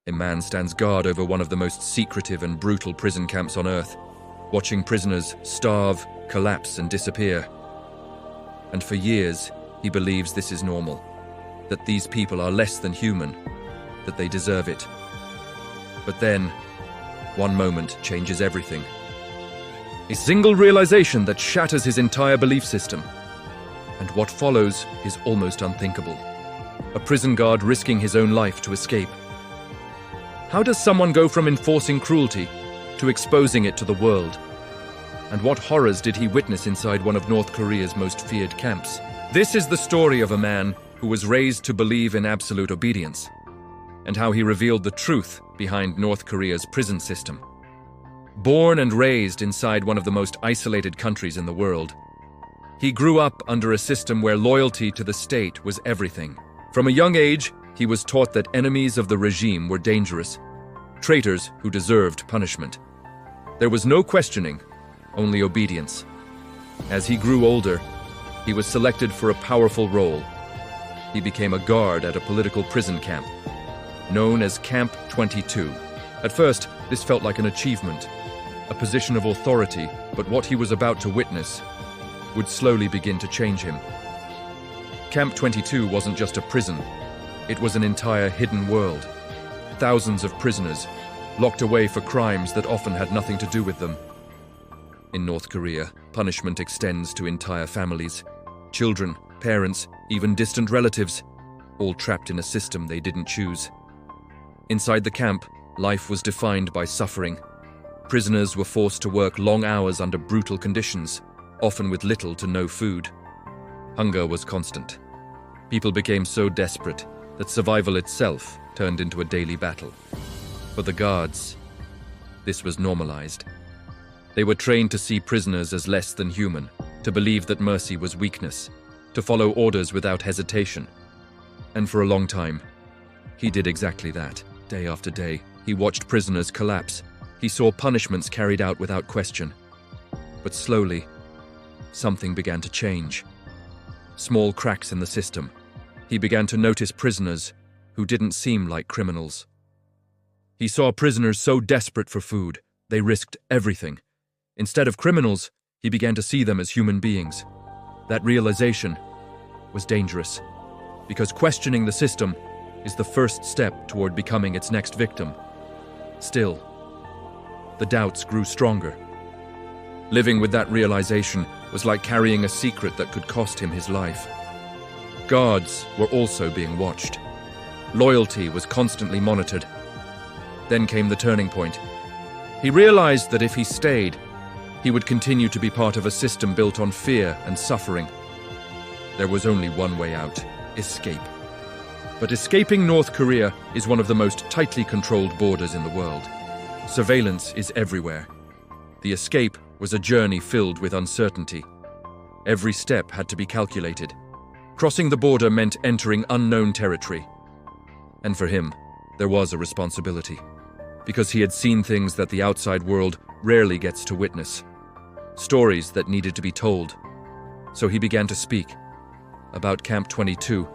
A man stands guard over one of the most secretive and brutal prison camps on Earth, watching prisoners starve, collapse, and disappear. And for years, he believes this is normal, that these people are less than human, that they deserve it. But then, one moment changes everything. A single realization that shatters his entire belief system. And what follows is almost unthinkable. A prison guard risking his own life to escape. How does someone go from enforcing cruelty to exposing it to the world? And what horrors did he witness inside one of North Korea's most feared camps? This is the story of a man who was raised to believe in absolute obedience, and how he revealed the truth behind North Korea's prison system. Born and raised inside one of the most isolated countries in the world, he grew up under a system where loyalty to the state was everything. From a young age, he was taught that enemies of the regime were dangerous, traitors who deserved punishment. There was no questioning, only obedience. As he grew older, he was selected for a powerful role. He became a guard at a political prison camp, known as Camp 22. At first, this felt like an achievement, a position of authority, but what he was about to witness would slowly begin to change him. Camp 22 wasn't just a prison, it was an entire hidden world. Thousands of prisoners, locked away for crimes that often had nothing to do with them. In North Korea, punishment extends to entire families. Children, parents, even distant relatives, all trapped in a system they didn't choose. Inside the camp, life was defined by suffering. Prisoners were forced to work long hours under brutal conditions, often with little to no food. Hunger was constant. People became so desperate that survival itself turned into a daily battle. For the guards, this was normalized. They were trained to see prisoners as less than human, to believe that mercy was weakness, to follow orders without hesitation. And for a long time, he did exactly that. Day after day, he watched prisoners collapse. He saw punishments carried out without question. But slowly, something began to change. Small cracks in the system. He began to notice prisoners who didn't seem like criminals. He saw prisoners so desperate for food, they risked everything. Instead of criminals, he began to see them as human beings. That realization was dangerous, because questioning the system is the first step toward becoming its next victim. Still, the doubts grew stronger. Living with that realization was like carrying a secret that could cost him his life. Guards were also being watched. Loyalty was constantly monitored. Then came the turning point. He realized that if he stayed, he would continue to be part of a system built on fear and suffering. There was only one way out: escape. But escaping North Korea is one of the most tightly controlled borders in the world. Surveillance is everywhere. The escape was a journey filled with uncertainty. Every step had to be calculated. Crossing the border meant entering unknown territory. And for him, there was a responsibility, because he had seen things that the outside world rarely gets to witness. Stories that needed to be told. So he began to speak about Camp 22,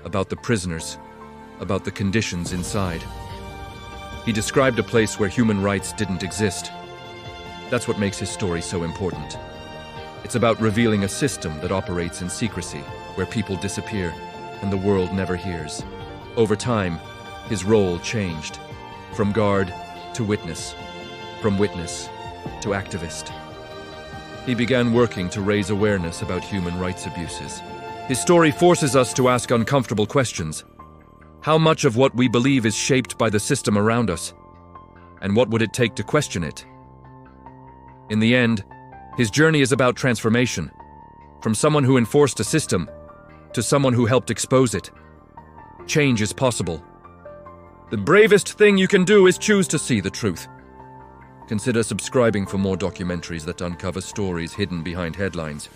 about the prisoners, about the conditions inside. He described a place where human rights didn't exist. That's what makes his story so important. It's about revealing a system that operates in secrecy, where people disappear and the world never hears. Over time, his role changed, from guard to witness, from witness to activist. He began working to raise awareness about human rights abuses. His story forces us to ask uncomfortable questions. How much of what we believe is shaped by the system around us? And what would it take to question it? In the end, his journey is about transformation, from someone who enforced a system to someone who helped expose it. Change is possible. The bravest thing you can do is choose to see the truth. Consider subscribing for more documentaries that uncover stories hidden behind headlines.